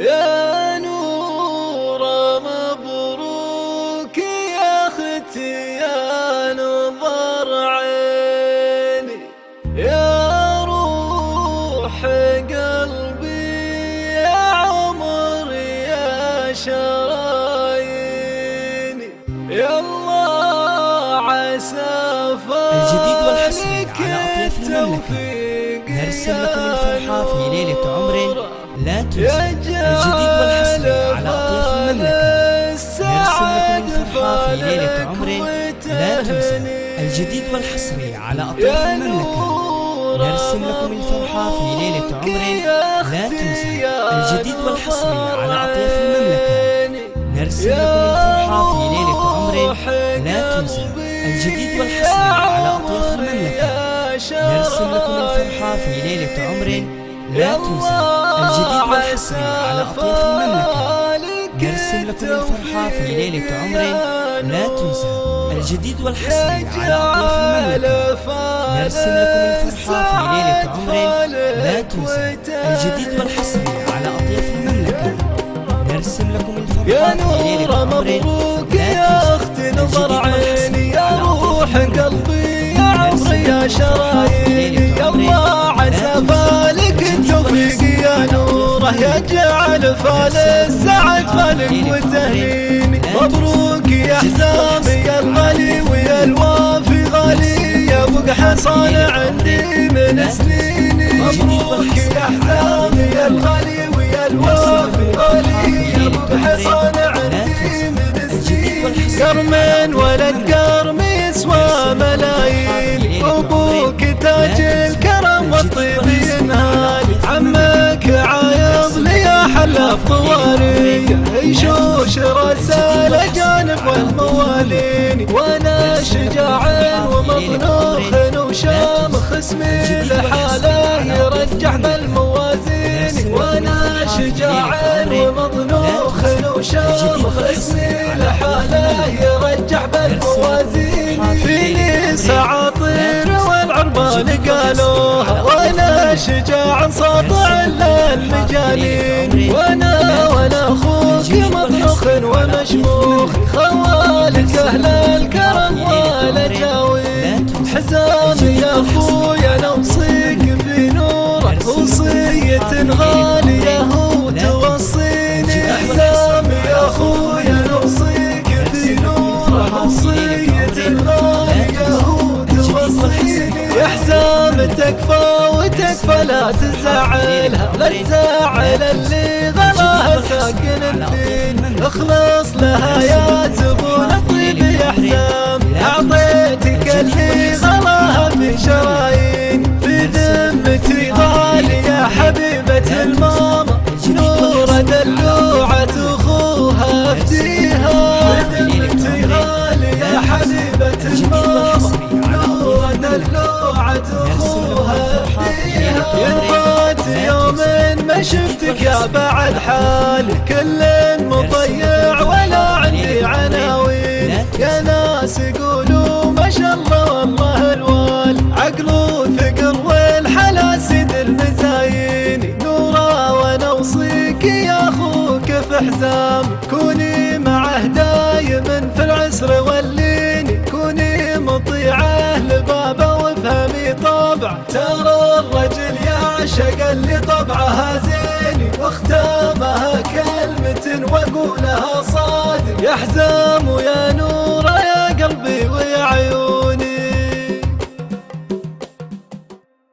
يا نورة مبروك يا اختي يا نظر عيني، يا روح قلبي يا عمري يا شراييني، يا الله عسى الجديد والحصري على أطياف المملكة. نرسم لكم الفرحة في ليلة عمر لا تنسى. الجديد والحصري على أطياف المملكة. نرسم لكم الفرحة في ليلة عمر لا تنسى. الجديد والحصري على أطياف المملكة. نرسم لكم الفرحة في ليلة عمر لا تنسى. الجديد والحصري على أطياف المملكة. نرسم لكم الفرحة في ليلة عمر لا تنسى. الجديد والحصري على أطياف المملكة. نرسم لكم الفرحة في ليلة عمر لا تنسى. الجديد والحصري على أطياف المملكة. نرسم لكم الفرحة في ليلة عمر لا تنسى. الجديد والحصري على أطياف المملكة. نرسم لكم الفرحة في ليلة عمر لا تنسى. الجديد والحصري على أطياف المملكة. نرسم لكم الفرحة في ليلة عمر لا تنسى. نظر عيني يا روح قلبي يا عمري يا شراييني، يا الله عسى فالك التوفيق يا نوره يجعل فال السعد فالك وتهنيني، مبروك يا حزامي يا الغالي ويا الوافي غالي يا فوق حصان عندي من سنيني، مبروك يا حزامي يا الغالي ويا الوافي غالي يا فوق حصان عندي من سنيني، كرم ولد كرم يسوى ملايين، ابوك تاج الكرم والطيب ينهال، عمك عايض لي يا حلاف طواري يشوش رسالة جانب والموالين، وانا شجاع ومطنوخ وشامخ اسمي لحاله يرجح بالموازين، وانا شجاع ومطنوخ وشامخ اسمي لحاله يرجح بالموازين، فيني سعاطير والعربان قالوها، وانا شجاع ساطع للمجانين، وانا اخوك مطبخ ومشموخ، خوالك اهل الكرم والجاوين، حزامي يا اخويا نوصيك بنوره وصية غالية هو توصيني، حزامي يا اخويا نوصيك بنوره وصية غالية هو توصيني، يا حزام تكفى وتكفى لا تزعلها، لا تزعل اللي غلاها ساكن الدين، اخلص لها يا زبون الطيب يا حزام، اعطيتك اللي غلاها في شرايين، في ذمتي غالي يا حبيبة الماما، نورة دلوعة اخوها افتيها، في ذمتي غالي يا حبيبة الماما، نورة دلوعة اخوها افتيها، ينفات يوم ما شفتك يا بعد حالي، كل مضيع ولا عندي عناوين، يا ناس يقولوا ما شاء الله والله الوال، عقل وثقل والحلا سيد المزايين، نورا وانا اوصيك يا اخوك في حزام، كوني معه دايما في العسر واللين، كوني مطيعه لبابه وافهمي طبع، ترى الرجل يعشق اللي طبعها زين، واختامها كلمة واقولها صادق، يا حزام ويا